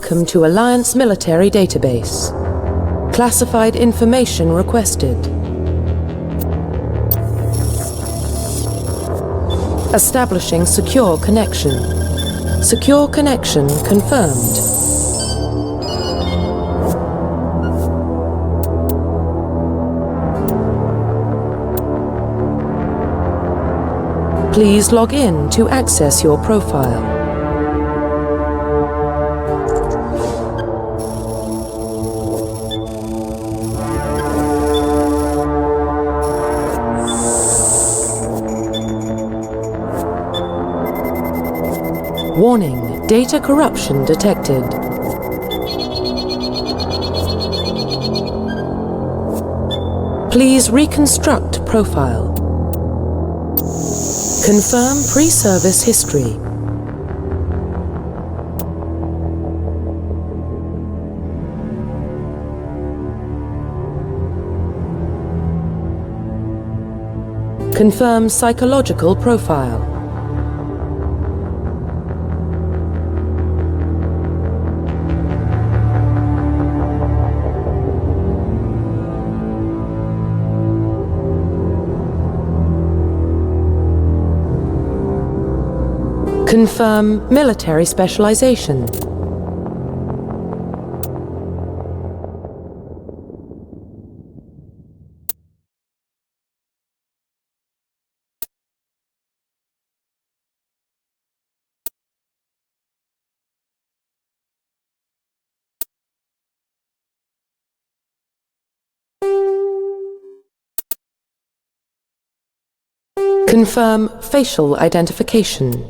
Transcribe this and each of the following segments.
Welcome to Alliance Military Database. Classified information requested. Establishing secure connection. Secure connection confirmed. Please log in to access your profile. Warning, data corruption detected. Please reconstruct profile. Confirm pre-service history. Confirm psychological profile. Confirm military specialization. Confirm facial identification.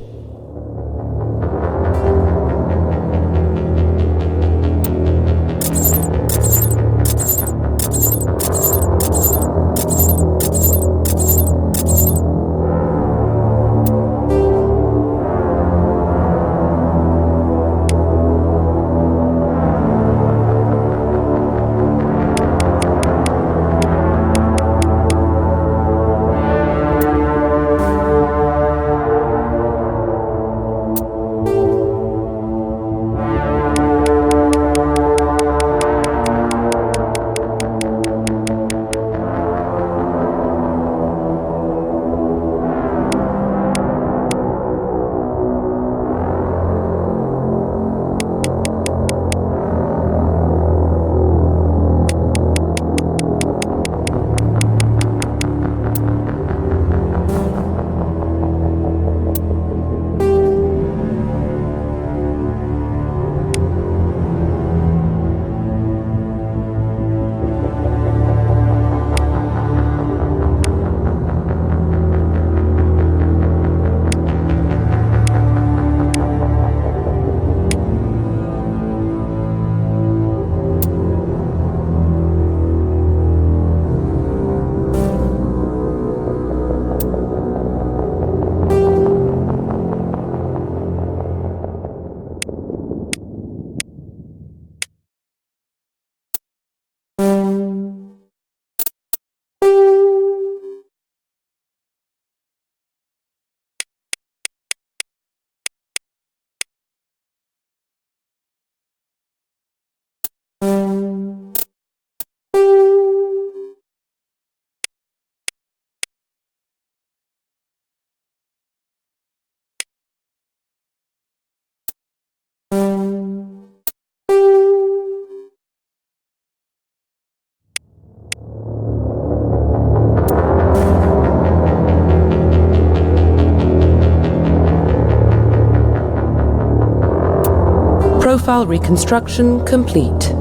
Profile reconstruction complete.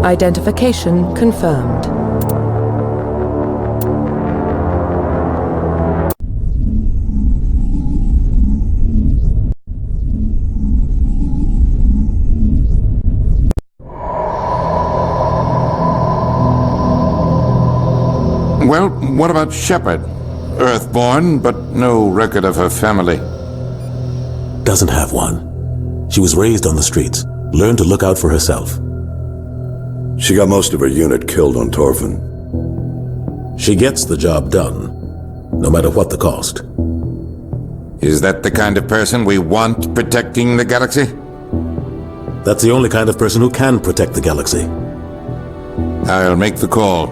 Identification confirmed. Well, what about Shepard? Earthborn, but no record of her family. Doesn't have one. She was raised on the streets, learned to look out for herself. She got most of her unit killed on Torfin. She gets the job done, no matter what the cost. Is that the kind of person we want protecting the galaxy? That's the only kind of person who can protect the galaxy. I'll make the call.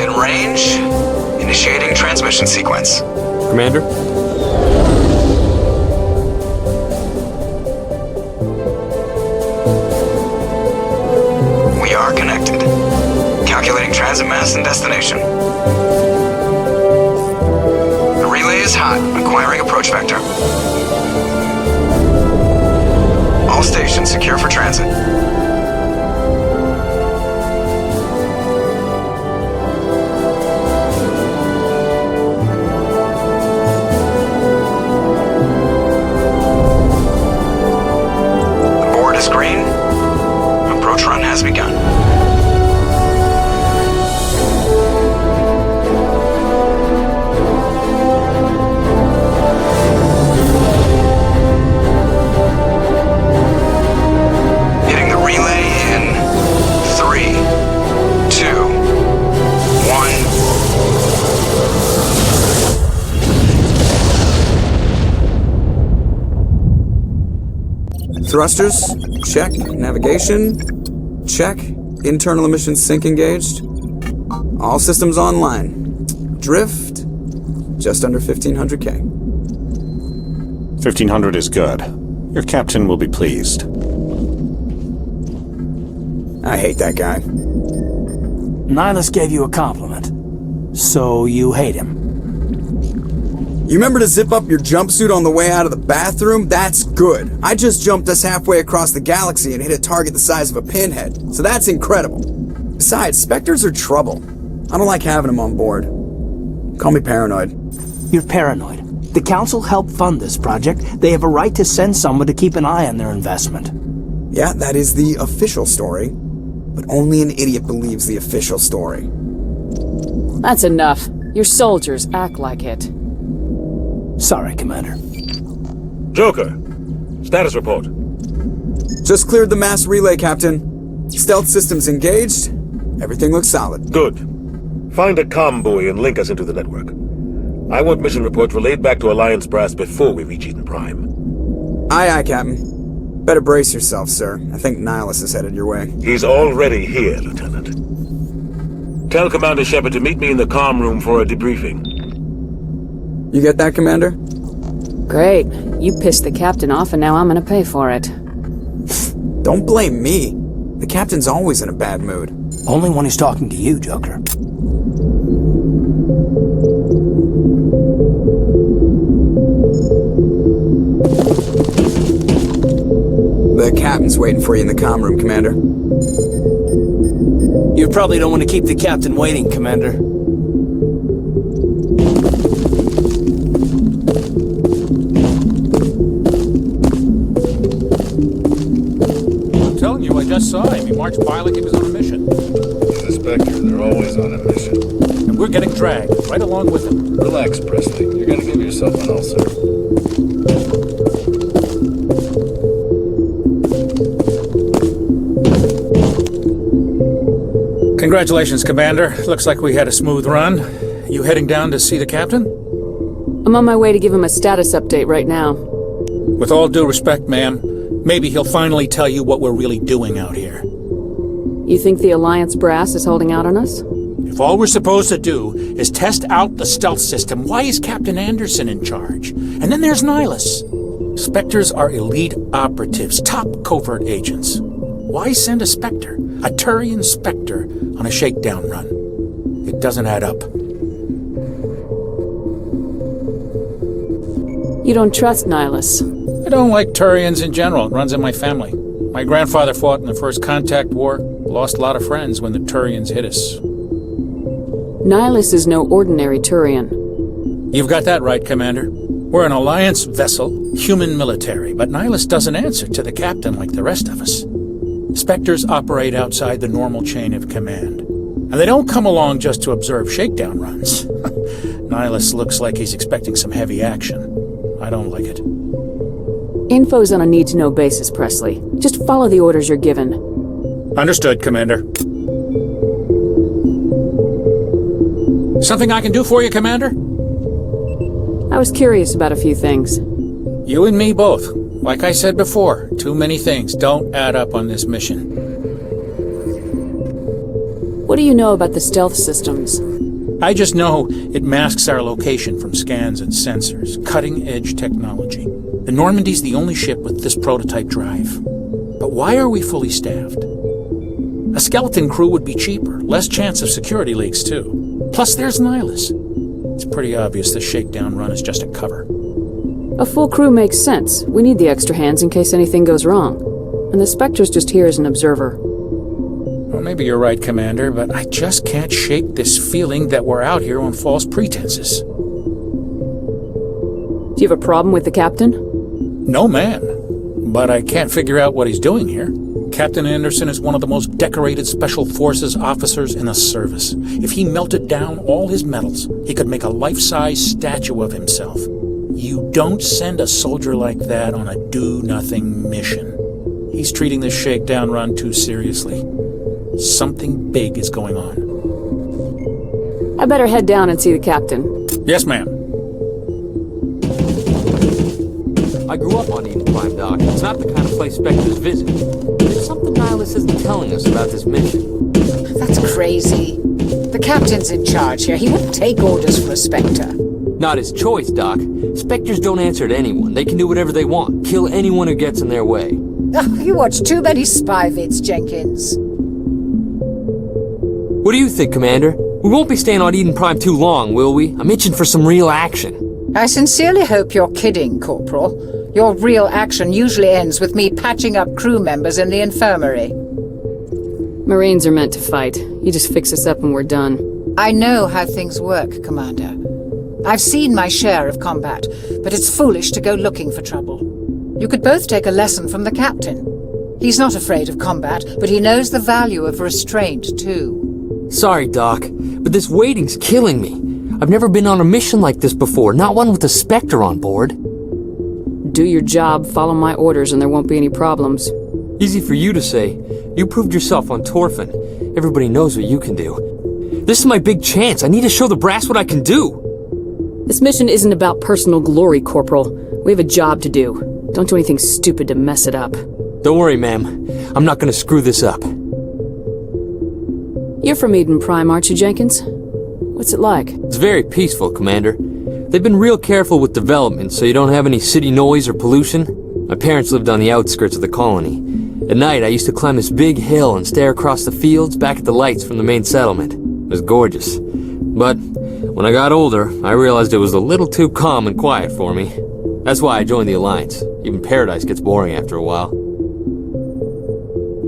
In range. Initiating transmission sequence. Commander? We are connected. Calculating transit mass and destination. The relay is hot. Acquiring approach vector. All stations secure for transit. Has begun. Hitting the relay in 3, 2, 1. Thrusters, check. Navigation, check. Internal emissions sync engaged. All systems online. Drift, just under 1,500K. 1,500 is good. Your captain will be pleased. I hate that guy. Nihlus gave you a compliment. So you hate him. You remember to zip up your jumpsuit on the way out of the bathroom? That's good. I just jumped us halfway across the galaxy and hit a target the size of a pinhead, so that's incredible. Besides, Spectres are trouble. I don't like having them on board. Call me paranoid. You're paranoid. The Council helped fund this project. They have a right to send someone to keep an eye on their investment. Yeah, that is the official story. But only an idiot believes the official story. That's enough. Your soldiers act like it. Sorry, Commander. Joker, status report. Just cleared the mass relay, Captain. Stealth systems engaged. Everything looks solid. Good. Find a comm buoy and link us into the network. I want mission reports relayed back to Alliance Brass before we reach Eden Prime. Aye, aye, Captain. Better brace yourself, sir. I think Nihlus is headed your way. He's already here, Lieutenant. Tell Commander Shepard to meet me in the comm room for a debriefing. You get that, Commander? Great. You pissed the captain off and now I'm gonna pay for it. Don't blame me. The captain's always in a bad mood. Only when he's talking to you, Joker. The captain's waiting for you in the comm room, Commander. You probably don't want to keep the captain waiting, Commander. I'm telling you, I just saw him. He marched by like he was on a mission. He's a Spectre. They're always on a mission. And we're getting dragged right along with him. Relax, Presley. You're gonna give yourself an ulcer. Congratulations, Commander. Looks like we had a smooth run. You heading down to see the captain? I'm on my way to give him a status update right now. With all due respect, ma'am, maybe he'll finally tell you what we're really doing out here. You think the Alliance brass is holding out on us? If all we're supposed to do is test out the stealth system, why is Captain Anderson in charge? And then there's Nihlus. Spectres are elite operatives, top covert agents. Why send a Spectre, a Turian Spectre, on a shakedown run? It doesn't add up. You don't trust Nihlus? I don't like Turians in general. It runs in my family. My grandfather fought in the First Contact War, lost a lot of friends when the Turians hit us. Nihlus is no ordinary Turian. You've got that right, Commander. We're an Alliance vessel, human military, but Nihlus doesn't answer to the captain like the rest of us. Spectres operate outside the normal chain of command. And they don't come along just to observe shakedown runs. Nihlus looks like he's expecting some heavy action. I don't like it. Info's on a need-to-know basis, Presley. Just follow the orders you're given. Understood, Commander. Something I can do for you, Commander? I was curious about a few things. You and me both. Like I said before, too many things don't add up on this mission. What do you know about the stealth systems? I just know it masks our location from scans and sensors. Cutting-edge technology. The Normandy's the only ship with this prototype drive. But why are we fully staffed? A skeleton crew would be cheaper, less chance of security leaks too. Plus there's Nihlus. It's pretty obvious the shakedown run is just a cover. A full crew makes sense. We need the extra hands in case anything goes wrong. And the Spectre's just here as an observer. Well, maybe you're right, Commander, but I just can't shake this feeling that we're out here on false pretenses. Do you have a problem with the captain? No, man. But I can't figure out what he's doing here. Captain Anderson is one of the most decorated Special Forces officers in the service. If he melted down all his medals, he could make a life-size statue of himself. You don't send a soldier like that on a do-nothing mission. He's treating this shakedown run too seriously. Something big is going on. I better head down and see the captain. Yes, ma'am. I grew up on Eden Prime, Doc. It's not the kind of place Spectres visit. There's something Nihlus isn't telling us about this mission. That's crazy. The captain's in charge here. He wouldn't take orders for a Spectre. Not his choice, Doc. Spectres don't answer to anyone. They can do whatever they want. Kill anyone who gets in their way. Oh, you watch too many spy vids, Jenkins. What do you think, Commander? We won't be staying on Eden Prime too long, will we? I'm itching for some real action. I sincerely hope you're kidding, Corporal. Your real action usually ends with me patching up crew members in the infirmary. Marines are meant to fight. You just fix us up and we're done. I know how things work, Commander. I've seen my share of combat, but it's foolish to go looking for trouble. You could both take a lesson from the captain. He's not afraid of combat, but he knows the value of restraint, too. Sorry, Doc, but this waiting's killing me. I've never been on a mission like this before, not one with a Spectre on board. Do your job, follow my orders, and there won't be any problems. Easy for you to say. You proved yourself on Torfin. Everybody knows what you can do. This is my big chance. I need to show the brass what I can do. This mission isn't about personal glory, Corporal. We have a job to do. Don't do anything stupid to mess it up. Don't worry, ma'am. I'm not gonna screw this up. You're from Eden Prime, aren't you, Jenkins? What's it like? It's very peaceful, Commander. They've been real careful with development, so you don't have any city noise or pollution. My parents lived on the outskirts of the colony. At night, I used to climb this big hill and stare across the fields back at the lights from the main settlement. It was gorgeous. But when I got older, I realized it was a little too calm and quiet for me. That's why I joined the Alliance. Even Paradise gets boring after a while.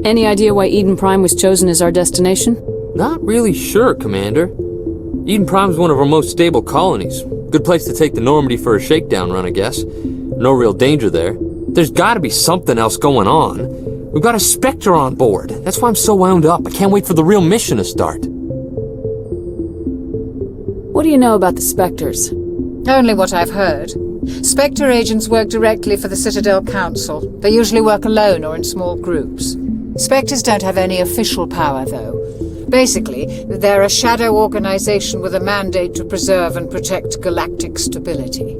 Any idea why Eden Prime was chosen as our destination? Not really sure, Commander. Eden Prime's one of our most stable colonies. Good place to take the Normandy for a shakedown run, I guess. No real danger there. There's gotta be something else going on. We've got a Spectre on board. That's why I'm so wound up. I can't wait for the real mission to start. What do you know about the Spectres? Only what I've heard. Spectre agents work directly for the Citadel Council. They usually work alone or in small groups. Spectres don't have any official power, though. Basically, they're a shadow organization with a mandate to preserve and protect galactic stability.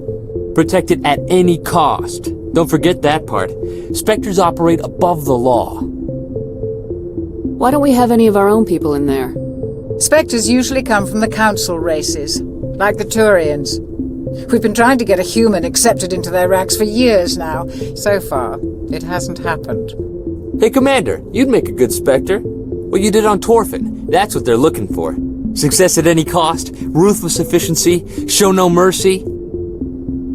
Protect it at any cost. Don't forget that part. Spectres operate above the law. Why don't we have any of our own people in there? Spectres usually come from the Council races, like the Turians. We've been trying to get a human accepted into their ranks for years now. So far, it hasn't happened. Hey, Commander, you'd make a good Spectre. What you did on Torfin, that's what they're looking for. Success at any cost, ruthless efficiency, show no mercy.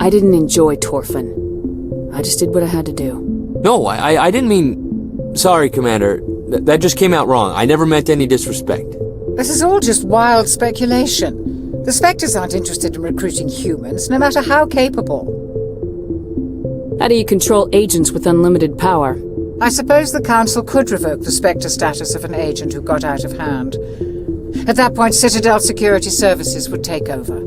I didn't enjoy Torfin. I just did what I had to do. No, I didn't mean... Sorry, Commander. That just came out wrong. I never meant any disrespect. This is all just wild speculation. The Spectres aren't interested in recruiting humans, no matter how capable. How do you control agents with unlimited power? I suppose the Council could revoke the Spectre status of an agent who got out of hand. At that point, Citadel Security Services would take over.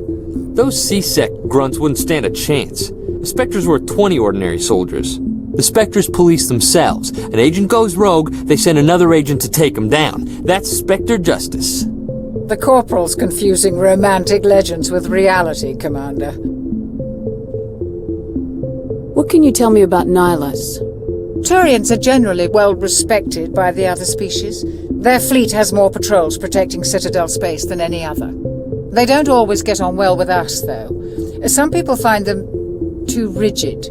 Those C-Sec grunts wouldn't stand a chance. The Spectres were 20 ordinary soldiers. The Spectres police themselves. An agent goes rogue, they send another agent to take him down. That's Spectre justice. The Corporal's confusing romantic legends with reality, Commander. What can you tell me about Nihlus? Turians are generally well respected by the other species. Their fleet has more patrols protecting Citadel space than any other. They don't always get on well with us, though. Some people find them too rigid.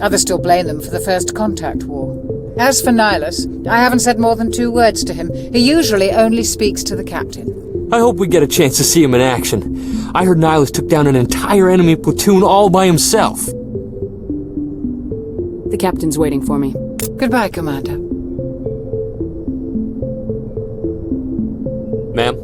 Others still blame them for the First Contact War. As for Nihlus, I haven't said more than 2 words to him. He usually only speaks to the captain. I hope we get a chance to see him in action. I heard Nihlus took down an entire enemy platoon all by himself. The captain's waiting for me. Goodbye, Commander. Ma'am?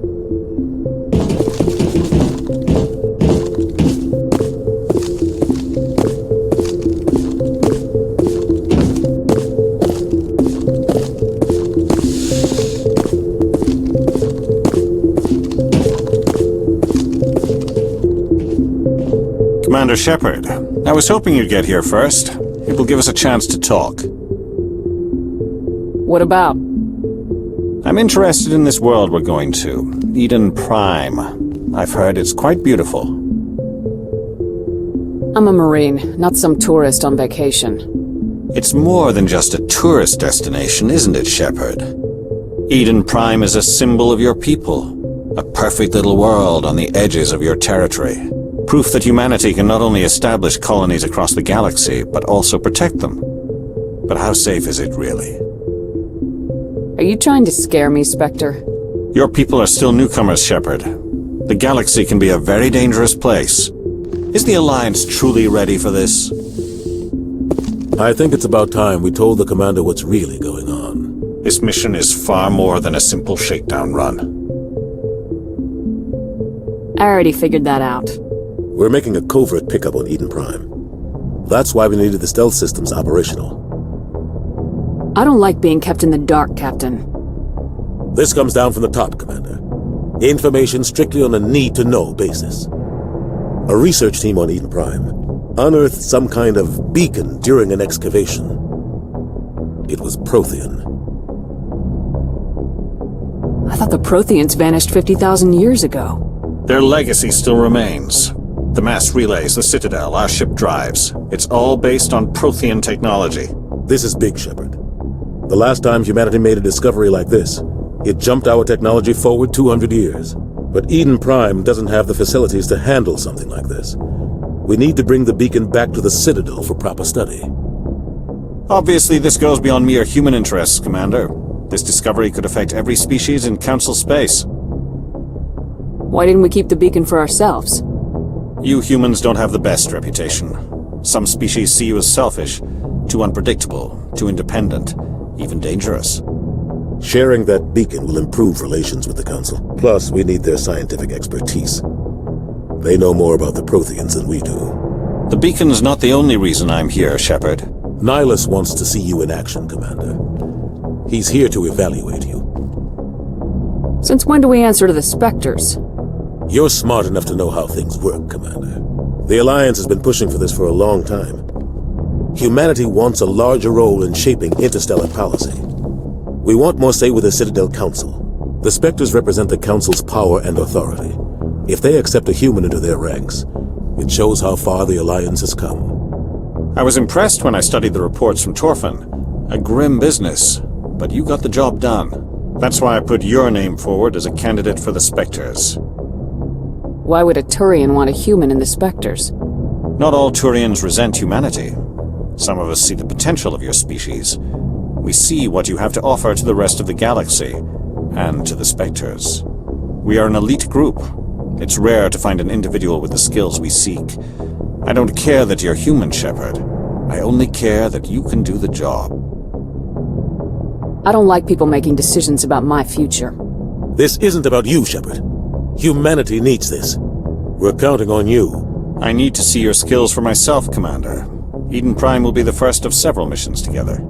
Commander Shepard, I was hoping you'd get here first. It will give us a chance to talk. What about? I'm interested in this world we're going to, Eden Prime. I've heard it's quite beautiful. I'm a Marine, not some tourist on vacation. It's more than just a tourist destination, isn't it, Shepard? Eden Prime is a symbol of your people. A perfect little world on the edges of your territory. Proof that humanity can not only establish colonies across the galaxy, but also protect them. But how safe is it, really? Are you trying to scare me, Spectre? Your people are still newcomers, Shepard. The galaxy can be a very dangerous place. Is the Alliance truly ready for this? I think it's about time we told the Commander what's really going on. This mission is far more than a simple shakedown run. I already figured that out. We're making a covert pickup on Eden Prime. That's why we needed the stealth systems operational. I don't like being kept in the dark, Captain. This comes down from the top, Commander. Information strictly on a need-to-know basis. A research team on Eden Prime unearthed some kind of beacon during an excavation. It was Prothean. I thought the Protheans vanished 50,000 years ago. Their legacy still remains. The mass relays, the Citadel, our ship drives. It's all based on Prothean technology. This is big, Shepard. The last time humanity made a discovery like this, it jumped our technology forward 200 years. But Eden Prime doesn't have the facilities to handle something like this. We need to bring the beacon back to the Citadel for proper study. Obviously, this goes beyond mere human interests, Commander. This discovery could affect every species in Council space. Why didn't we keep the beacon for ourselves? You humans don't have the best reputation. Some species see you as selfish, too unpredictable, too independent, even dangerous. Sharing that beacon will improve relations with the Council. Plus, we need their scientific expertise. They know more about the Protheans than we do. The beacon's not the only reason I'm here, Shepard. Nihlus wants to see you in action, Commander. He's here to evaluate you. Since when do we answer to the Spectres? You're smart enough to know how things work, Commander. The Alliance has been pushing for this for a long time. Humanity wants a larger role in shaping interstellar policy. We want more say with the Citadel Council. The Spectres represent the Council's power and authority. If they accept a human into their ranks, it shows how far the Alliance has come. I was impressed when I studied the reports from Torfan. A grim business, but you got the job done. That's why I put your name forward as a candidate for the Spectres. Why would a Turian want a human in the Spectres? Not all Turians resent humanity. Some of us see the potential of your species. We see what you have to offer to the rest of the galaxy, and to the Spectres. We are an elite group. It's rare to find an individual with the skills we seek. I don't care that you're human, Shepard. I only care that you can do the job. I don't like people making decisions about my future. This isn't about you, Shepard. Humanity needs this. We're counting on you. I need to see your skills for myself, Commander. Eden Prime will be the first of several missions together.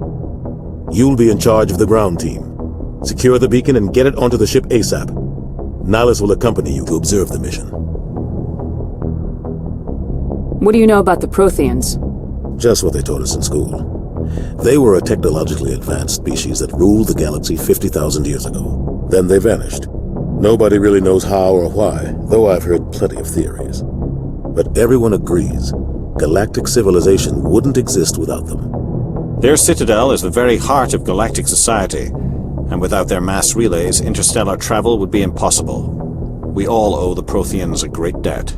You'll be in charge of the ground team. Secure the beacon and get it onto the ship ASAP. Nihlus will accompany you to observe the mission. What do you know about the Protheans? Just what they taught us in school. They were a technologically advanced species that ruled the galaxy 50,000 years ago. Then they vanished. Nobody really knows how or why, though I've heard plenty of theories. But everyone agrees, galactic civilization wouldn't exist without them. Their citadel is the very heart of galactic society, and without their mass relays, interstellar travel would be impossible. We all owe the Protheans a great debt.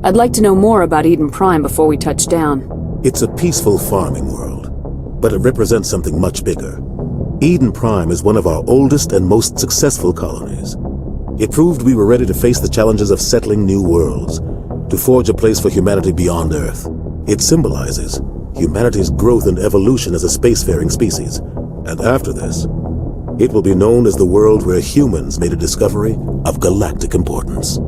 I'd like to know more about Eden Prime before we touch down. It's a peaceful farming world, but it represents something much bigger. Eden Prime is one of our oldest and most successful colonies. It proved we were ready to face the challenges of settling new worlds, to forge a place for humanity beyond Earth. It symbolizes humanity's growth and evolution as a spacefaring species. And after this, it will be known as the world where humans made a discovery of galactic importance.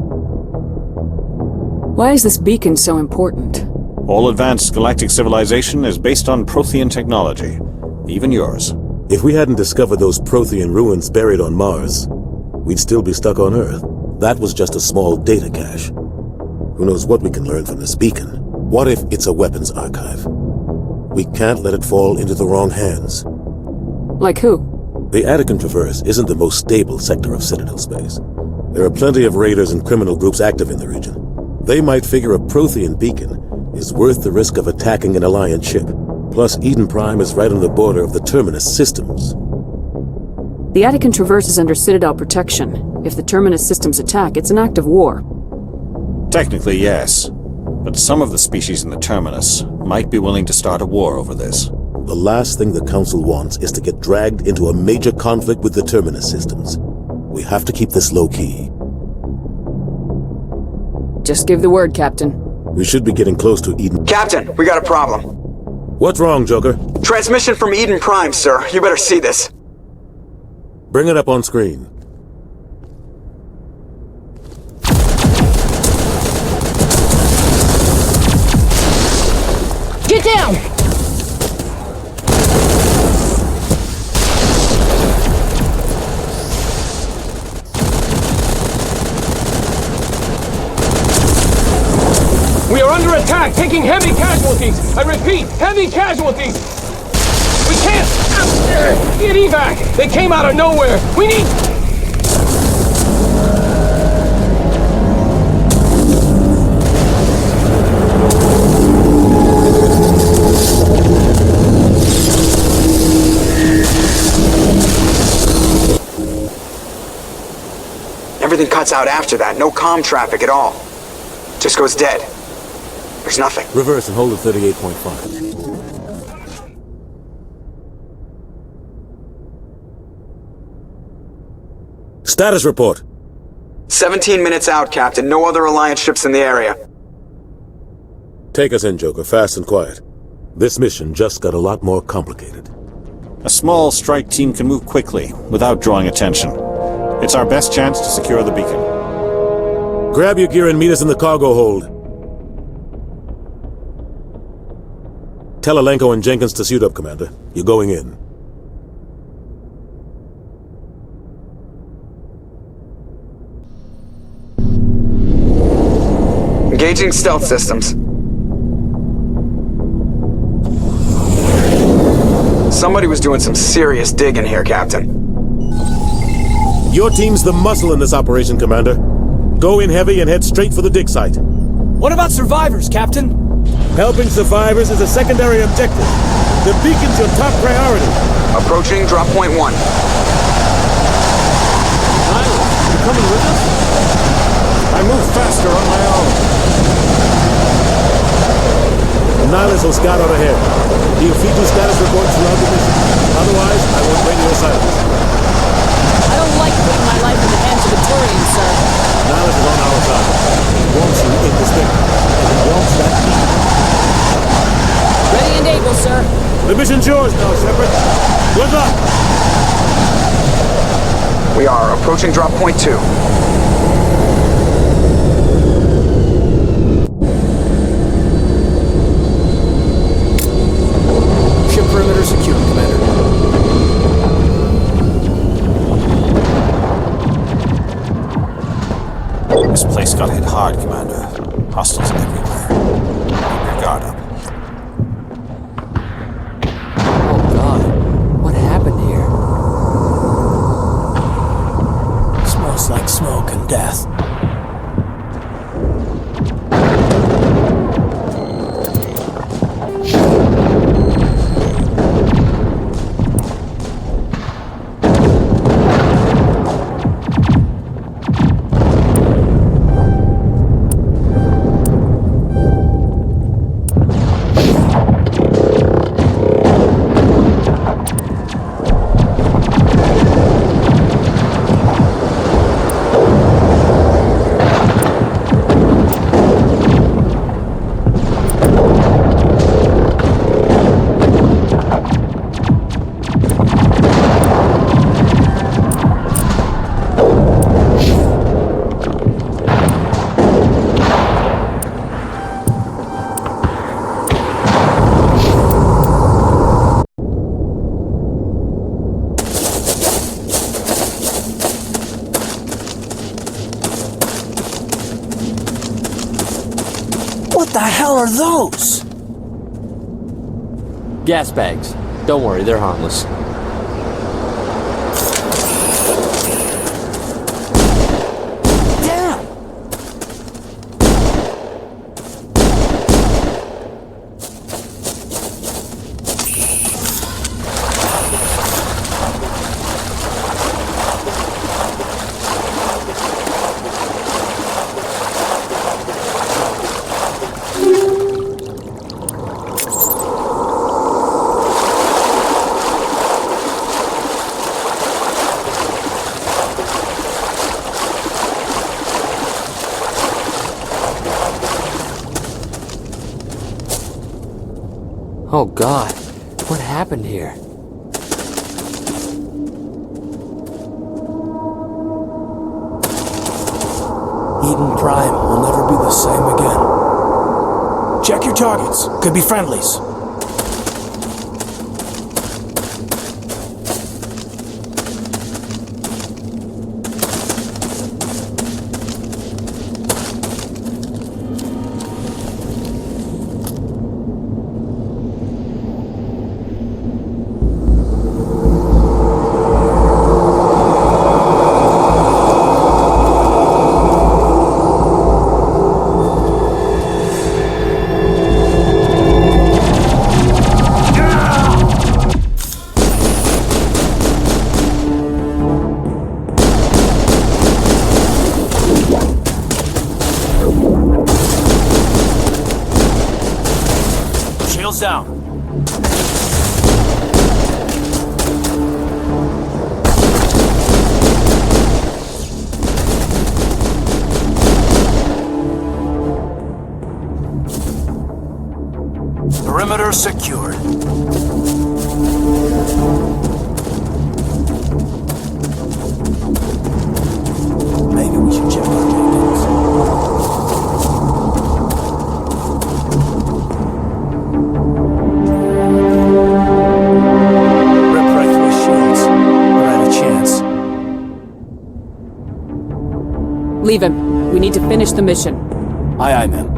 Why is this beacon so important? All advanced galactic civilization is based on Prothean technology, even yours. If we hadn't discovered those Prothean ruins buried on Mars, we'd still be stuck on Earth. That was just a small data cache. Who knows what we can learn from this beacon? What if it's a weapons archive? We can't let it fall into the wrong hands. Like who? The Attican Traverse isn't the most stable sector of Citadel space. There are plenty of raiders and criminal groups active in the region. They might figure a Prothean beacon is worth the risk of attacking an Alliance ship. Plus, Eden Prime is right on the border of the Terminus systems. The Attican Traverse is under Citadel protection. If the Terminus systems attack, it's an act of war. Technically, yes. But some of the species in the Terminus might be willing to start a war over this. The last thing the Council wants is to get dragged into a major conflict with the Terminus systems. We have to keep this low-key. Just give the word, Captain. We should be getting close to Eden. Captain, we got a problem. What's wrong, Joker? Transmission from Eden Prime, sir. You better see this. Bring it up on screen. Get down! We are under attack, taking heavy casualties. I repeat, heavy casualties. We can't get evac. They came out of nowhere. We need... Everything cuts out after that. No comm traffic at all. Just goes dead. There's nothing. Reverse and hold at 38.5. Status report. 17 minutes out, Captain. No other Alliance ships in the area. Take us in, Joker, fast and quiet. This mission just got a lot more complicated. A small strike team can move quickly, without drawing attention. It's our best chance to secure the beacon. Grab your gear and meet us in the cargo hold. Tell Alenko and Jenkins to suit up, Commander. You're going in. Engaging stealth systems. Somebody was doing some serious digging here, Captain. Your team's the muscle in this operation, Commander. Go in heavy and head straight for the dig site. What about survivors, Captain? Helping survivors is a secondary objective. The beacon's your top priority. Approaching drop point 1. Nihlus, you coming with us? I move faster on my own. Nihlus will scout out ahead. He'll feed you status reports throughout the mission. Otherwise, I want radio silence. I don't like putting my life in the hands of the Turians, sir. Nihlus is on our side. He wants you in the stick. And he wants that beacon. Ready and able, sir. The mission's yours now, Shepard. Good luck! We are approaching drop point 2. Ship perimeter secure, Commander. This place got hit hard, Commander. Hostiles everywhere. Keep your guard up. Oh God, what happened here? Smells like smoke and death. What the hell are those? Gas bags. Don't worry, they're harmless. Damn! Oh God, what happened here? Eden Prime will never be the same again. Check your targets. Could be friendlies. Shields down. Perimeter secured. Maybe we should check our Jenkins. Rip right through his shields. We're at a chance. Leave him. We need to finish the mission. Aye, aye, ma'am.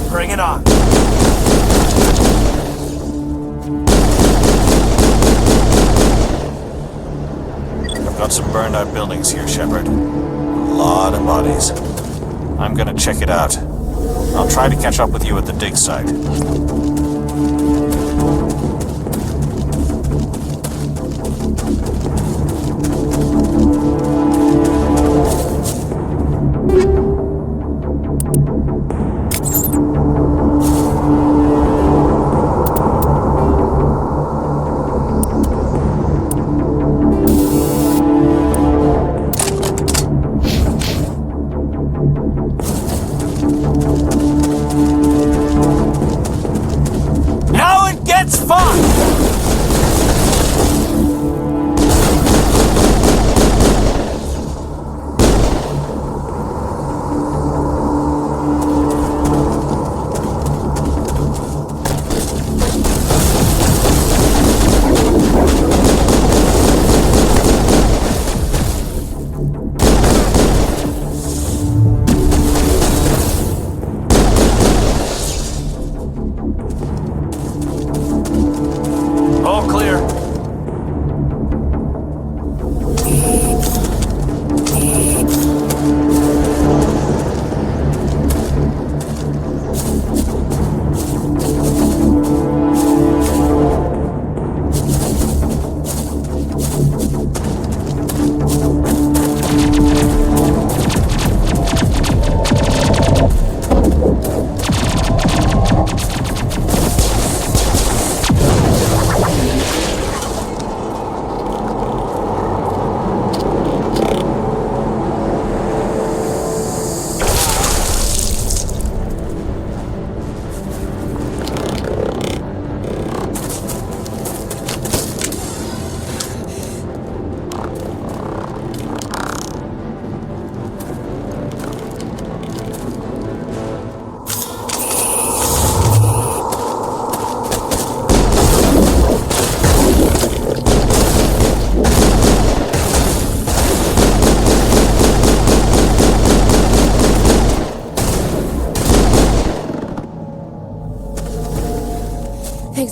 Bring it on. I've got some burned out buildings here, Shepard. A lot of bodies. I'm gonna check it out. I'll try to catch up with you at the dig site.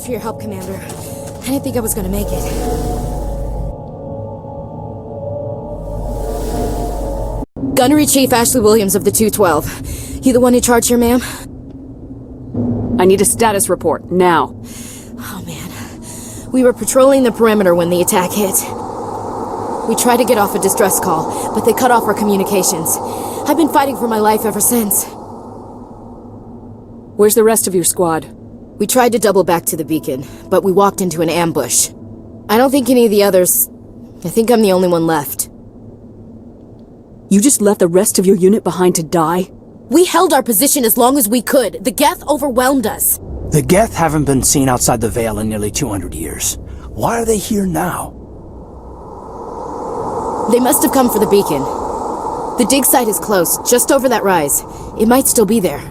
for your help, Commander. I didn't think I was gonna make it. Gunnery Chief Ashley Williams of the 212. You the one in charge here, ma'am? I need a status report, now. Oh, man. We were patrolling the perimeter when the attack hit. We tried to get off a distress call, but they cut off our communications. I've been fighting for my life ever since. Where's the rest of your squad? We tried to double back to the beacon, but we walked into an ambush. I don't think any of the others... I think I'm the only one left. You just left the rest of your unit behind to die? We held our position as long as we could. The Geth overwhelmed us. The Geth haven't been seen outside the Veil in nearly 200 years. Why are they here now? They must have come for the beacon. The dig site is close, just over that rise. It might still be there.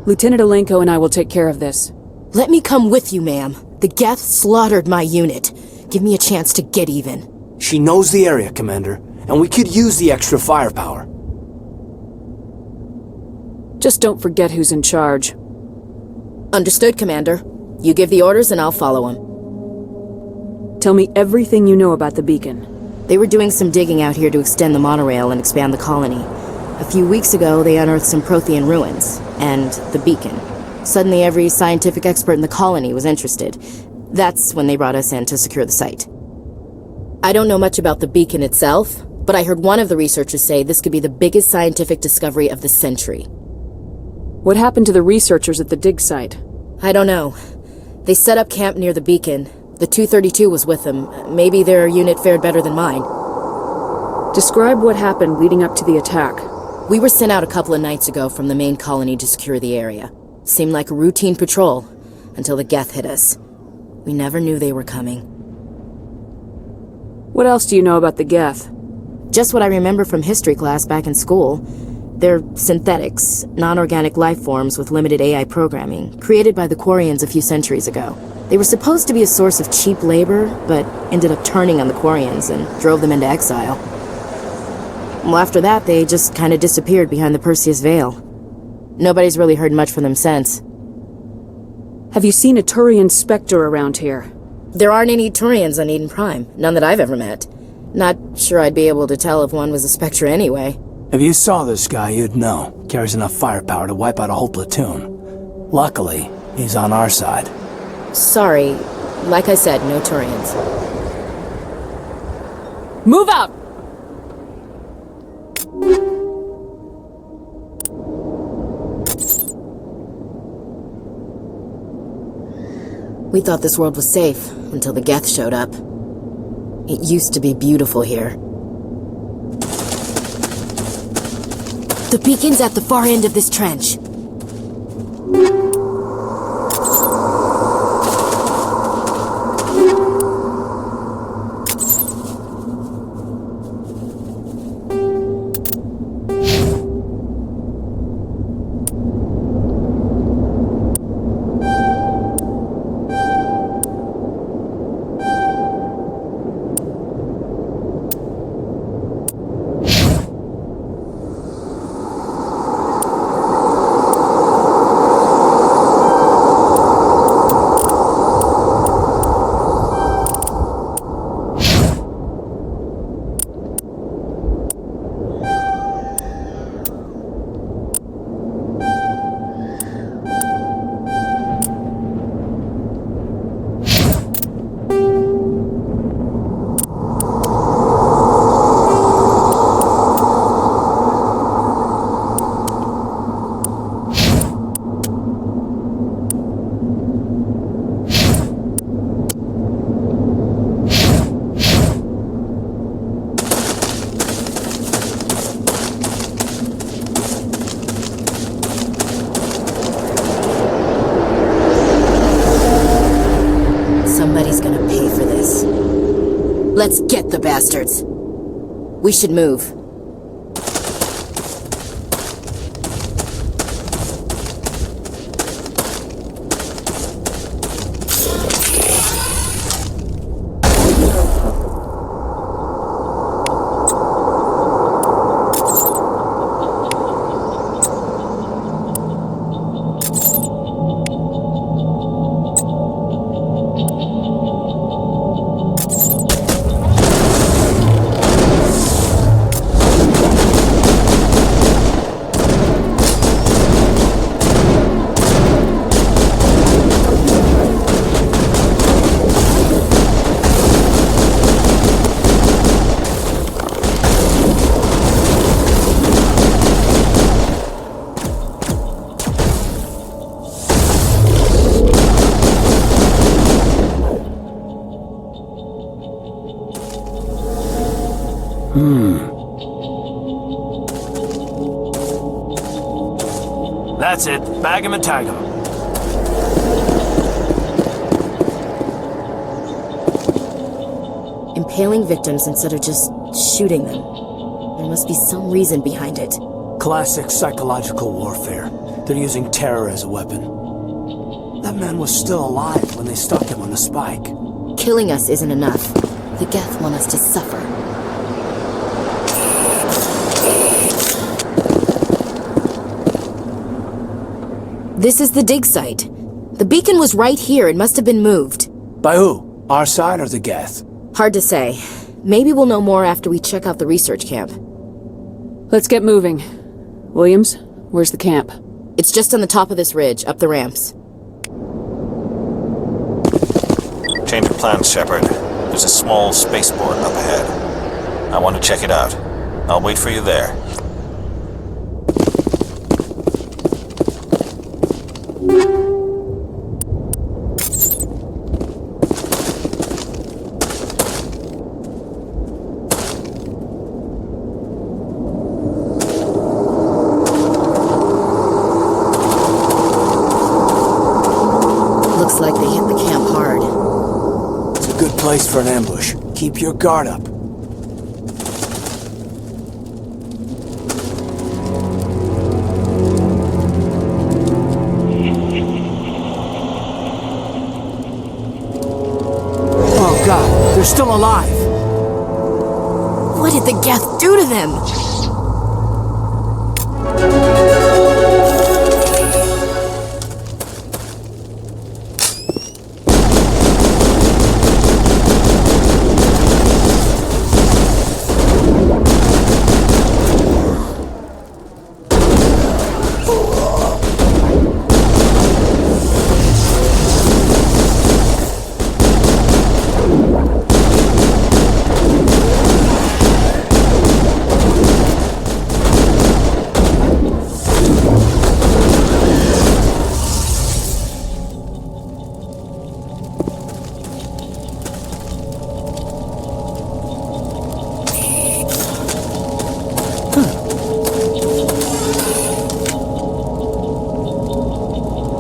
Lieutenant Alenko and I will take care of this. Let me come with you, ma'am. The Geth slaughtered my unit. Give me a chance to get even. She knows the area, Commander, and we could use the extra firepower. Just don't forget who's in charge. Understood, Commander. You give the orders and I'll follow them. Tell me everything you know about the beacon. They were doing some digging out here to extend the monorail and expand the colony. A few weeks ago, they unearthed some Prothean ruins, and the beacon. Suddenly, every scientific expert in the colony was interested. That's when they brought us in to secure the site. I don't know much about the beacon itself, but I heard one of the researchers say this could be the biggest scientific discovery of the century. What happened to the researchers at the dig site? I don't know. They set up camp near the beacon. The 232 was with them. Maybe their unit fared better than mine. Describe what happened leading up to the attack. We were sent out a couple of nights ago from the main colony to secure the area. Seemed like a routine patrol, until the Geth hit us. We never knew they were coming. What else do you know about the Geth? Just what I remember from history class back in school. They're synthetics, non-organic life forms with limited AI programming, created by the Quarians a few centuries ago. They were supposed to be a source of cheap labor, but ended up turning on the Quarians and drove them into exile. Well, after that, they just kind of disappeared behind the Perseus Veil. Nobody's really heard much from them since. Have you seen a Turian Spectre around here? There aren't any Turians on Eden Prime, none that I've ever met. Not sure I'd be able to tell if one was a Spectre anyway. If you saw this guy, you'd know. Carries enough firepower to wipe out a whole platoon. Luckily, he's on our side. Sorry. Like I said, no Turians. Move out! We thought this world was safe until the Geth showed up. It used to be beautiful here. The beacon's at the far end of this trench. Let's get the bastards. We should move. That's it. Bag him and tag him. Impaling victims instead of just shooting them. There must be some reason behind it. Classic psychological warfare. They're using terror as a weapon. That man was still alive when they stuck him on the spike. Killing us isn't enough. The Geth want us to suffer. This is the dig site. The beacon was right here. It must have been moved. By who? Our side or the Geth? Hard to say. Maybe we'll know more after we check out the research camp. Let's get moving. Williams, where's the camp? It's just on the top of this ridge, up the ramps. Change of plans, Shepard. There's a small spaceport up ahead. I want to check it out. I'll wait for you there. Looks like they hit the camp hard. It's a good place for an ambush. Keep your guard up. Oh God, they're still alive! What did the Geth do to them?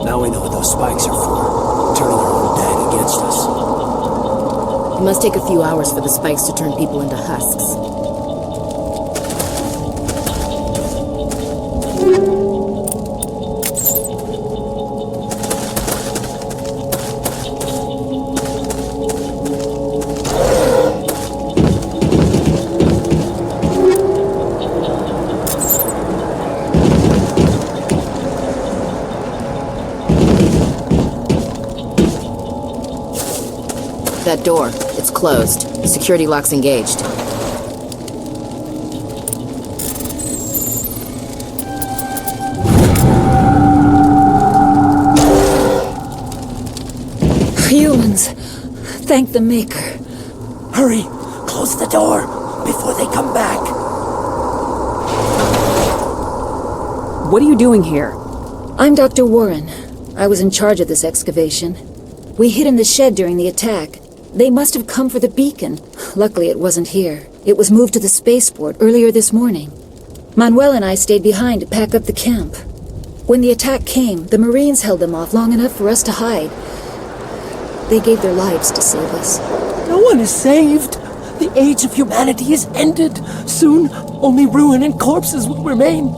Now we know what those spikes are for. Turning our own dead against us. It must take a few hours for the spikes to turn people into husks. That door, it's closed. Security lock's engaged. Humans, thank the Maker. Hurry! Close the door before they come back. What are you doing here? I'm Dr. Warren. I was in charge of this excavation. We hid in the shed during the attack. They must have come for the beacon. Luckily, it wasn't here. It was moved to the spaceport earlier this morning. Manuel and I stayed behind to pack up the camp. When the attack came, the Marines held them off long enough for us to hide. They gave their lives to save us. No one is saved. The age of humanity is ended. Soon, only ruin and corpses will remain.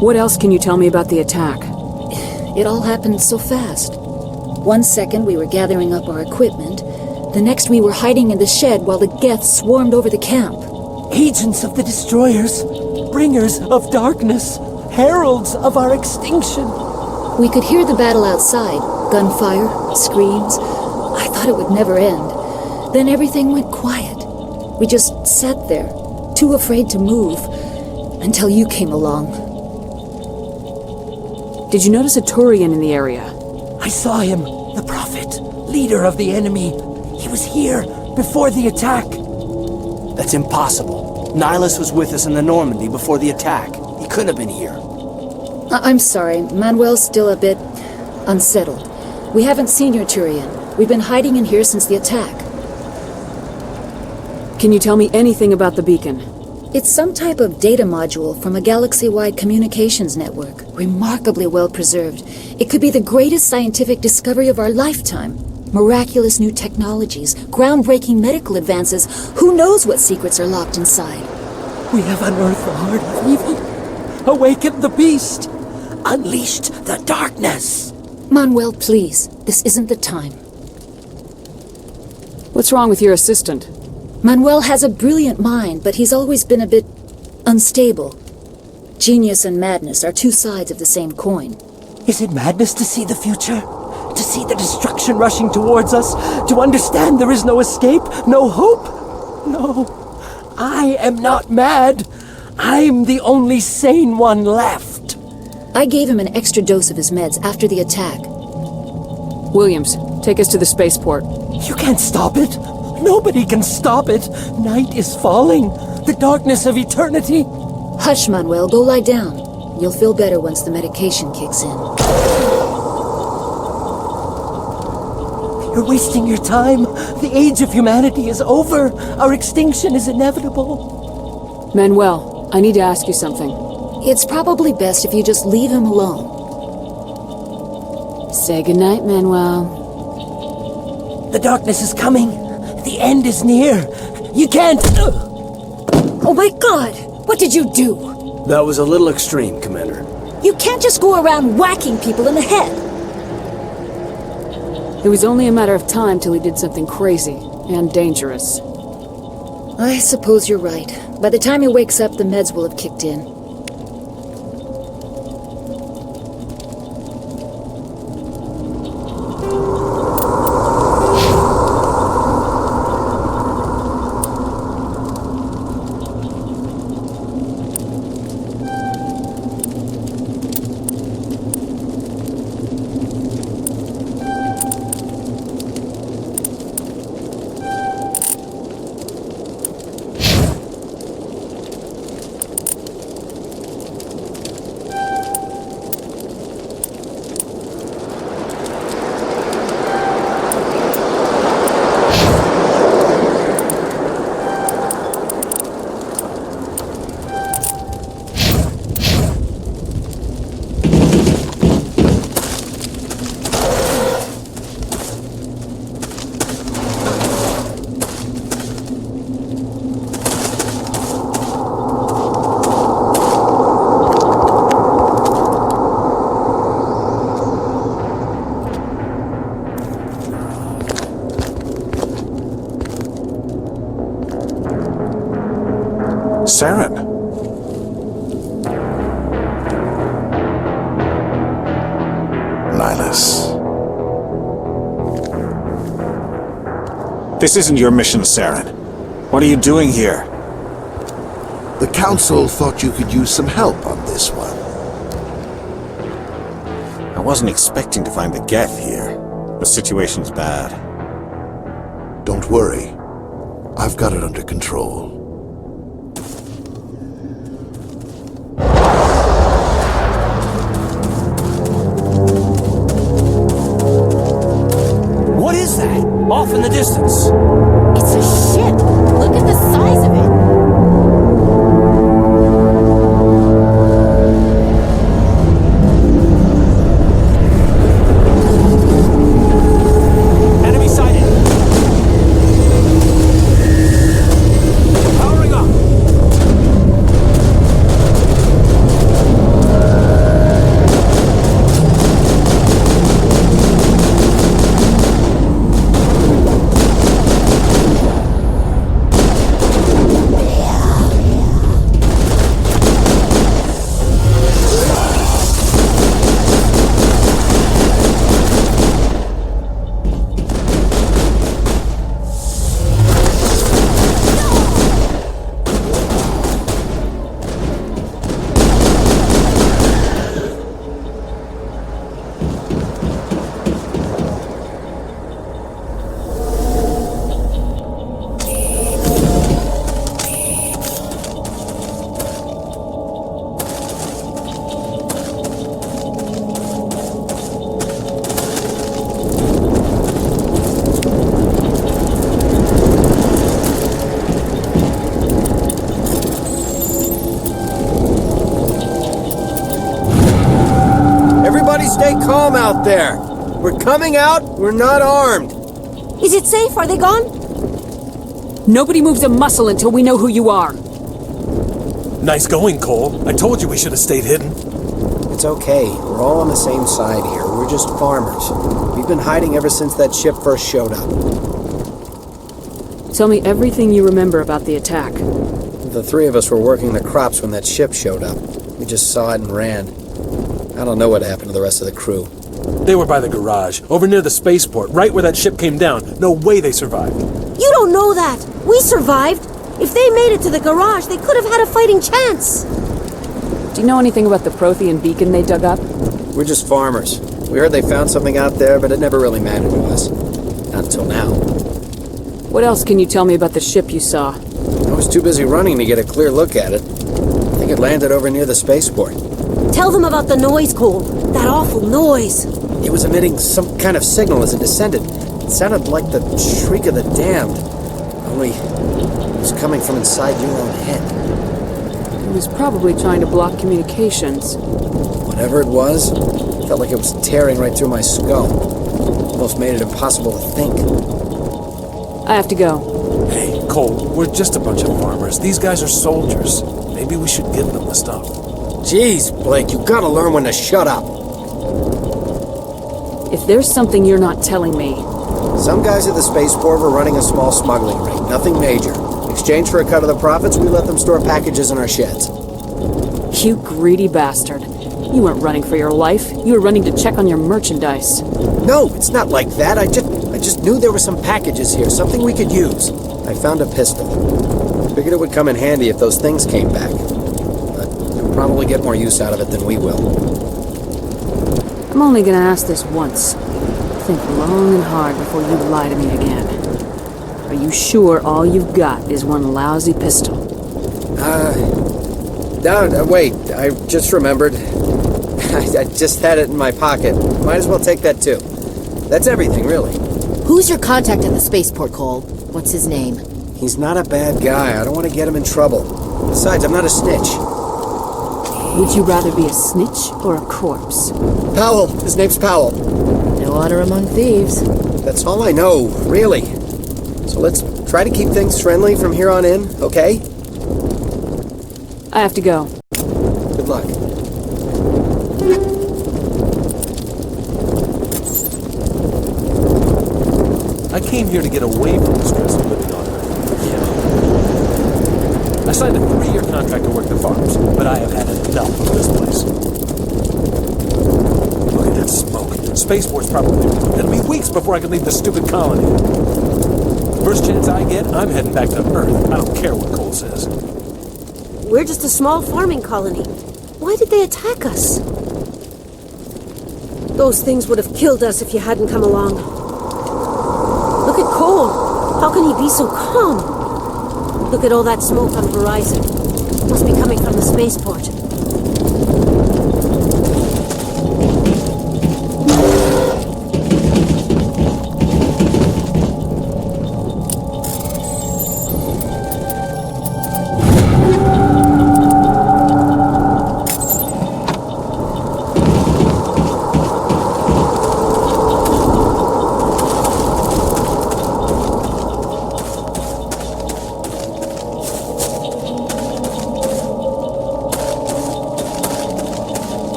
What else can you tell me about the attack? It all happened so fast. 1 second we were gathering up our equipment. The next we were hiding in the shed while the Geth swarmed over the camp. Agents of the destroyers, bringers of darkness, heralds of our extinction. We could hear the battle outside. Gunfire, screams. I thought it would never end. Then everything went quiet. We just sat there, too afraid to move, until you came along. Did you notice a Turian in the area? I saw him, the Prophet, leader of the enemy. He was here before the attack. That's impossible. Nihlus was with us in the Normandy before the attack. He couldn't have been here. I'm sorry. Manuel's still a bit unsettled. We haven't seen your Turian. We've been hiding in here since the attack. Can you tell me anything about the beacon? It's some type of data module from a galaxy-wide communications network. Remarkably well preserved. It could be the greatest scientific discovery of our lifetime. Miraculous new technologies, groundbreaking medical advances. Who knows what secrets are locked inside? We have unearthed the heart of evil, awakened the beast, unleashed the darkness. Manuel, please. This isn't the time. What's wrong with your assistant? Manuel has a brilliant mind, but he's always been a bit unstable. Genius and madness are two sides of the same coin. Is it madness to see the future? To see the destruction rushing towards us? To understand there is no escape? No hope? No. I am not mad. I'm the only sane one left. I gave him an extra dose of his meds after the attack. Williams, take us to the spaceport. You can't stop it. Nobody can stop it. Night is falling. The darkness of eternity. Hush, Manuel. Go lie down. You'll feel better once the medication kicks in. You're wasting your time. The age of humanity is over. Our extinction is inevitable. Manuel, I need to ask you something. It's probably best if you just leave him alone. Say goodnight, Manuel. The darkness is coming. The end is near. You can't... Oh my God! What did you do? That was a little extreme, Commander. You can't just go around whacking people in the head. It was only a matter of time till he did something crazy and dangerous. I suppose you're right. By the time he wakes up, the meds will have kicked in. Saren. Nihlus. This isn't your mission, Saren. What are you doing here? The Council thought you could use some help on this one. I wasn't expecting to find the Geth here. The situation's bad. Don't worry. I've got it under control. What is that? Off in the distance. It's a ship. Look at the size of it. Enemy sighted. Powering up. Stay calm out there. We're coming out, we're not armed. Is it safe? Are they gone? Nobody moves a muscle until we know who you are. Nice going, Cole. I told you we should have stayed hidden. It's okay. We're all on the same side here. We're just farmers. We've been hiding ever since that ship first showed up. Tell me everything you remember about the attack. The three of us were working the crops when that ship showed up. We just saw it and ran. I don't know what happened to the rest of the crew. They were by the garage, over near the spaceport, right where that ship came down. No way they survived. You don't know that. We survived. If they made it to the garage, they could have had a fighting chance. Do you know anything about the Prothean beacon they dug up? We're just farmers. We heard they found something out there, but it never really mattered to us. Not until now. What else can you tell me about the ship you saw? I was too busy running to get a clear look at it. I think it landed over near the spaceport. Tell them about the noise, Cole. That awful noise. It was emitting some kind of signal as it descended. It sounded like the shriek of the damned. Only it was coming from inside your own head. It was probably trying to block communications. Whatever it was, it felt like it was tearing right through my skull. Almost made it impossible to think. I have to go. Hey, Cole, we're just a bunch of farmers. These guys are soldiers. Maybe we should give them the stuff. Jeez, Blake, you gotta learn when to shut up. If there's something you're not telling me... Some guys at the spaceport were running a small smuggling ring, nothing major. In exchange for a cut of the profits, we let them store packages in our sheds. You greedy bastard. You weren't running for your life. You were running to check on your merchandise. No, it's not like that. I just knew there were some packages here, something we could use. I found a pistol. Figured it would come in handy if those things came back. But you'll probably get more use out of it than we will. I'm only gonna ask this once. Think long and hard before you lie to me again. Are you sure all you've got is one lousy pistol? No, wait. I just remembered. I just had it in my pocket. Might as well take that too. That's everything, really. Who's your contact at the spaceport, Cole? What's his name? He's not a bad guy. I don't want to get him in trouble. Besides, I'm not a snitch. Would you rather be a snitch or a corpse? Powell. His name's Powell. No honor among thieves. That's all I know, really. So let's try to keep things friendly from here on in, okay? I have to go. Good luck. I came here to get away from the stress of living on Earth. Yeah. I signed a 3-year contract to work the farms, but I have had enough of this place. Look at that smoke. Spaceport's probably there. It'll be weeks before I can leave the stupid colony. First chance I get, I'm heading back to Earth. I don't care what Cole says. We're just a small farming colony. Why did they attack us? Those things would have killed us if you hadn't come along. Look at Cole. How can he be so calm? Look at all that smoke on the horizon. Must be coming from the spaceport.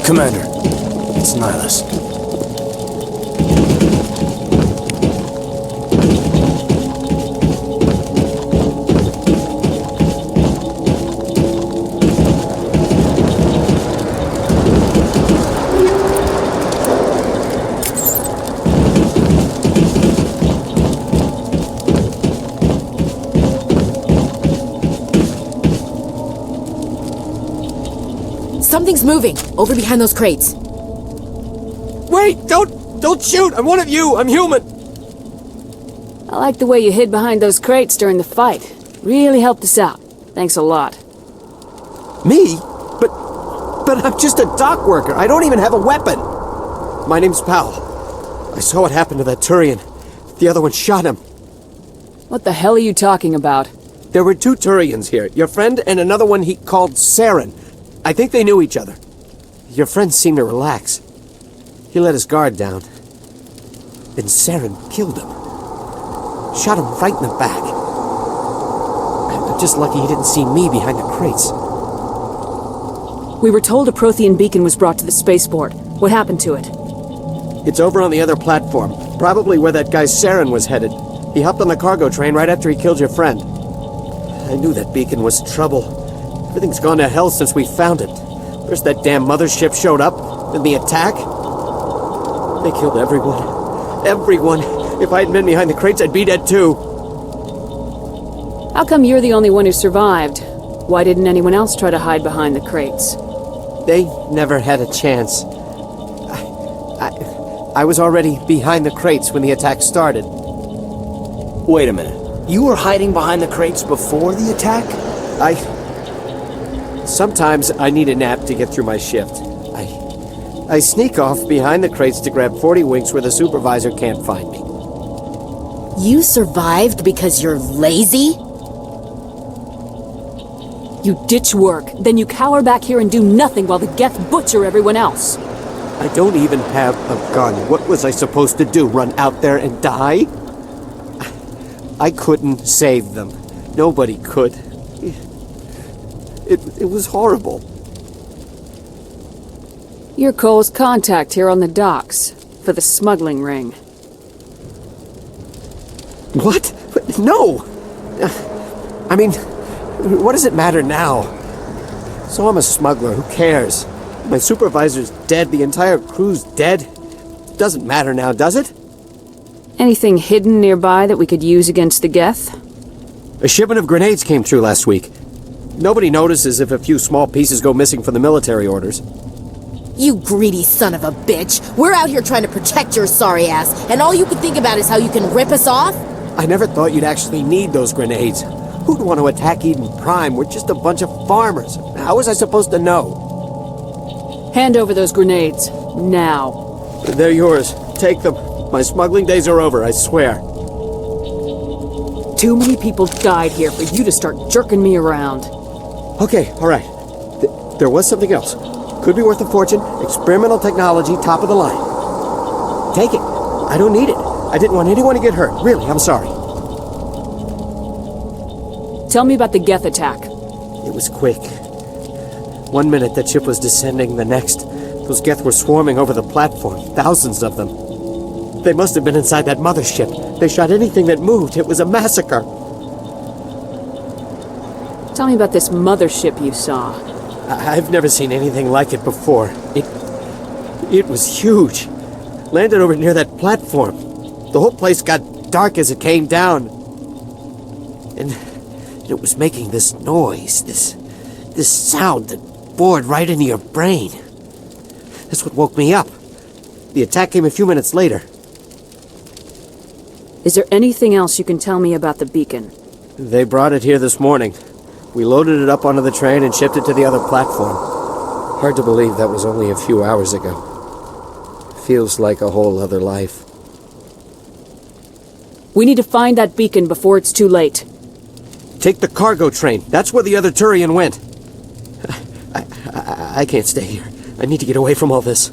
Commander, it's Nihlus. Something's moving, over behind those crates. Wait! Don't shoot! I'm one of you! I'm human! I like the way you hid behind those crates during the fight. Really helped us out. Thanks a lot. Me? But I'm just a dock worker. I don't even have a weapon. My name's Powell. I saw what happened to that Turian. The other one shot him. What the hell are you talking about? There were 2 Turians here. Your friend and another one he called Saren. I think they knew each other. Your friend seemed to relax. He let his guard down. Then Saren killed him. Shot him right in the back. I'm just lucky he didn't see me behind the crates. We were told a Prothean beacon was brought to the spaceport. What happened to it? It's over on the other platform. Probably where that guy Saren was headed. He hopped on the cargo train right after he killed your friend. I knew that beacon was trouble. Everything's gone to hell since we found it. First that damn mothership showed up, then the attack. They killed everyone. Everyone. If I hadn't been behind the crates, I'd be dead too. How come you're the only one who survived? Why didn't anyone else try to hide behind the crates? They never had a chance. I was already behind the crates when the attack started. Wait a minute. You were hiding behind the crates before the attack? Sometimes I need a nap to get through my shift. I sneak off behind the crates to grab 40 winks where the supervisor can't find me. You survived because you're lazy? You ditch work, then you cower back here and do nothing while the Geth butcher everyone else. I don't even have a gun. What was I supposed to do, run out there and die? I couldn't save them. Nobody could. It was horrible. You're Cole's contact here on the docks, for the smuggling ring. What? No! I mean, what does it matter now? So I'm a smuggler, who cares? My supervisor's dead, the entire crew's dead. Doesn't matter now, does it? Anything hidden nearby that we could use against the Geth? A shipment of grenades came through last week. Nobody notices if a few small pieces go missing from the military orders. You greedy son of a bitch. We're out here trying to protect your sorry ass, and all you can think about is how you can rip us off? I never thought you'd actually need those grenades. Who'd want to attack Eden Prime? We're just a bunch of farmers. How was I supposed to know? Hand over those grenades. Now. They're yours. Take them. My smuggling days are over, I swear. Too many people died here for you to start jerking me around. Okay, all right. There was something else. Could be worth a fortune. Experimental technology, top of the line. Take it. I don't need it. I didn't want anyone to get hurt. Really, I'm sorry. Tell me about the Geth attack. It was quick. 1 minute that ship was descending, the next, those Geth were swarming over the platform. Thousands of them. They must have been inside that mothership. They shot anything that moved. It was a massacre. Tell me about this mothership you saw. I've never seen anything like it before. It was huge. Landed over near that platform. The whole place got dark as it came down. And it was making this noise, this sound that bored right into your brain. That's what woke me up. The attack came a few minutes later. Is there anything else you can tell me about the beacon? They brought it here this morning. We loaded it up onto the train and shipped it to the other platform. Hard to believe that was only a few hours ago. Feels like a whole other life. We need to find that beacon before it's too late. Take the cargo train. That's where the other Turian went. I can't stay here. I need to get away from all this.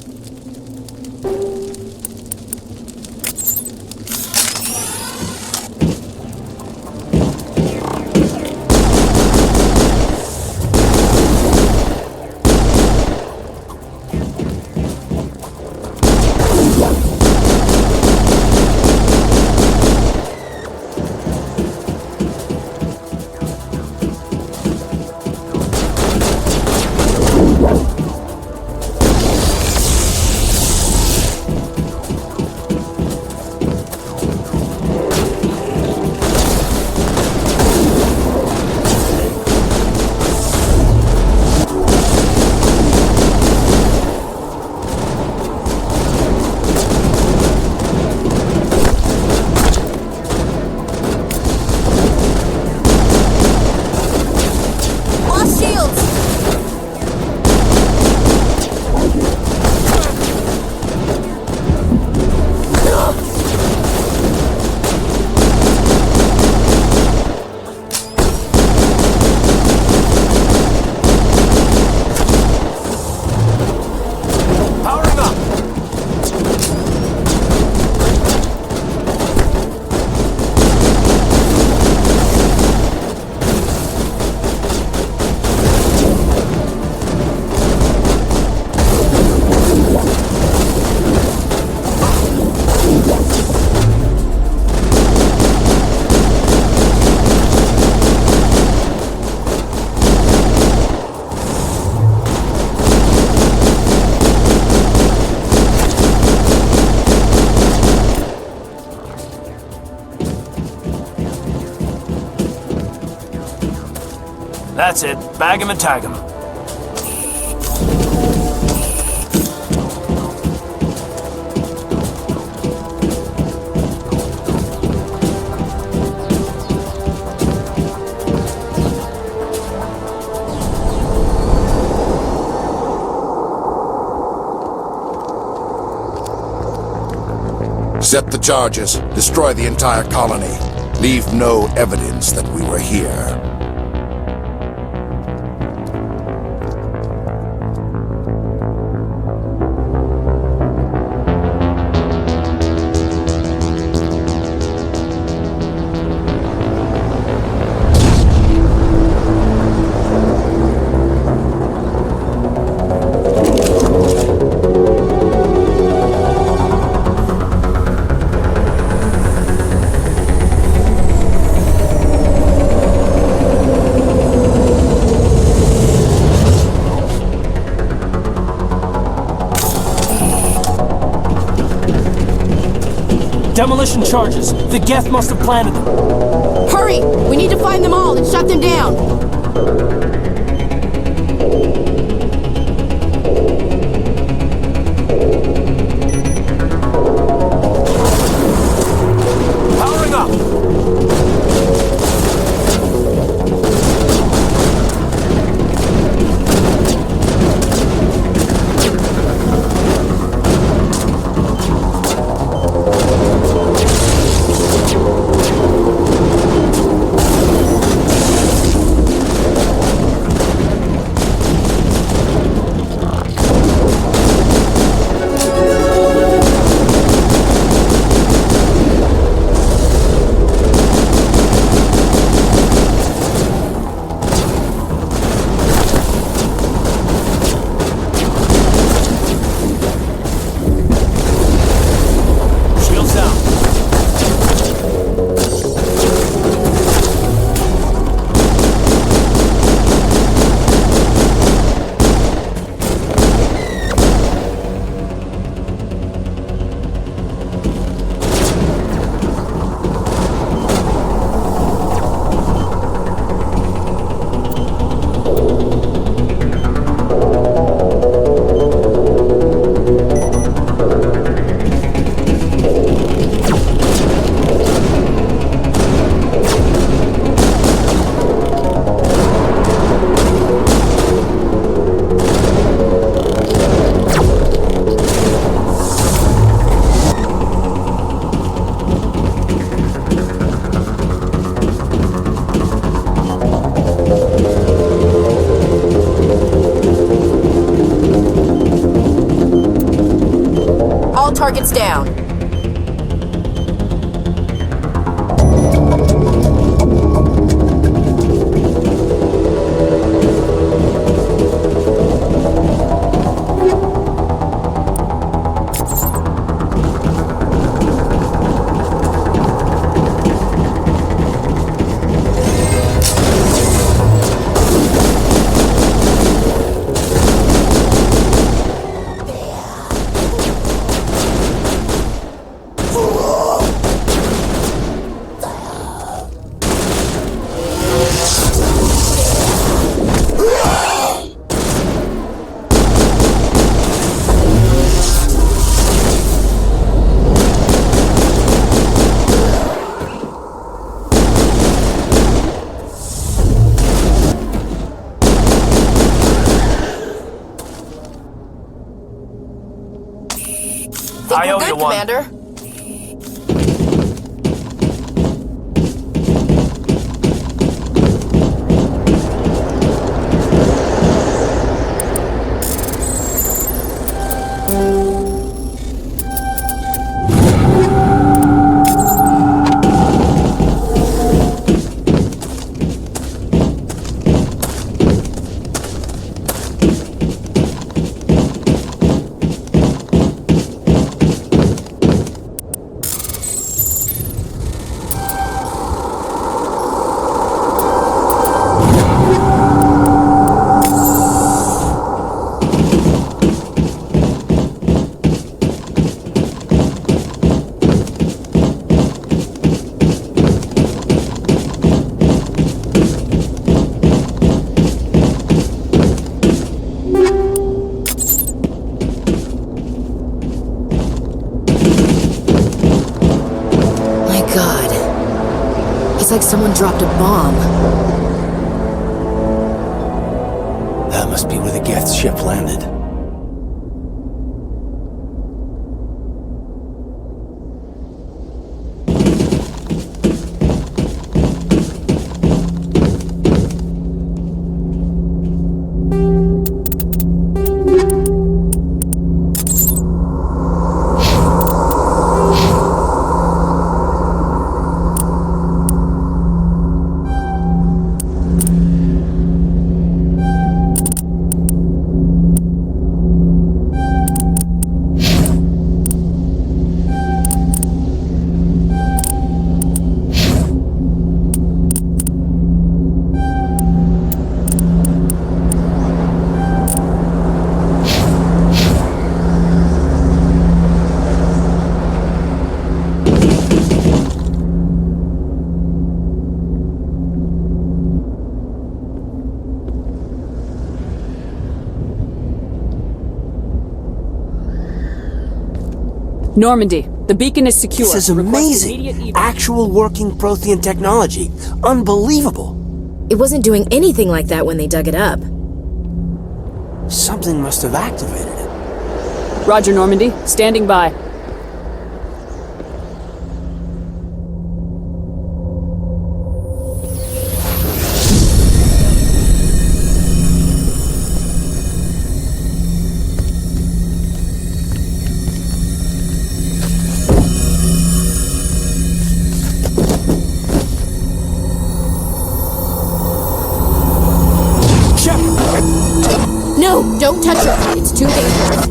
That's it. Bag 'em and tag 'em. Set the charges. Destroy the entire colony. Leave no evidence that we were here. Demolition charges. The Geth must have planted them. Hurry! We need to find them all and shut them down! Powering up! Targets down. I owe you one. Commander. God. It's like someone dropped a bomb. That must be where the Geth ship landed. Normandy, the beacon is secure. This is amazing! Actual working Prothean technology. Unbelievable! It wasn't doing anything like that when they dug it up. Something must have activated it. Roger, Normandy. Standing by. No, don't touch her. It's too dangerous.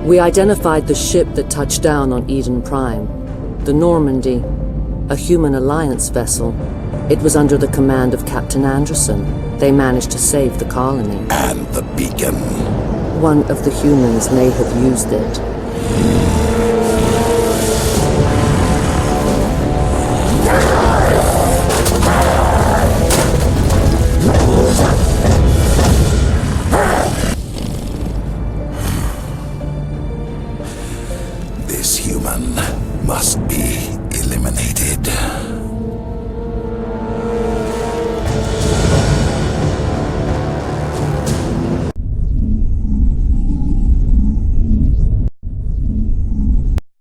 We identified the ship that touched down on Eden Prime. The Normandy, a human alliance vessel. It was under the command of Captain Anderson. They managed to save the colony. And the beacon. One of the humans may have used it.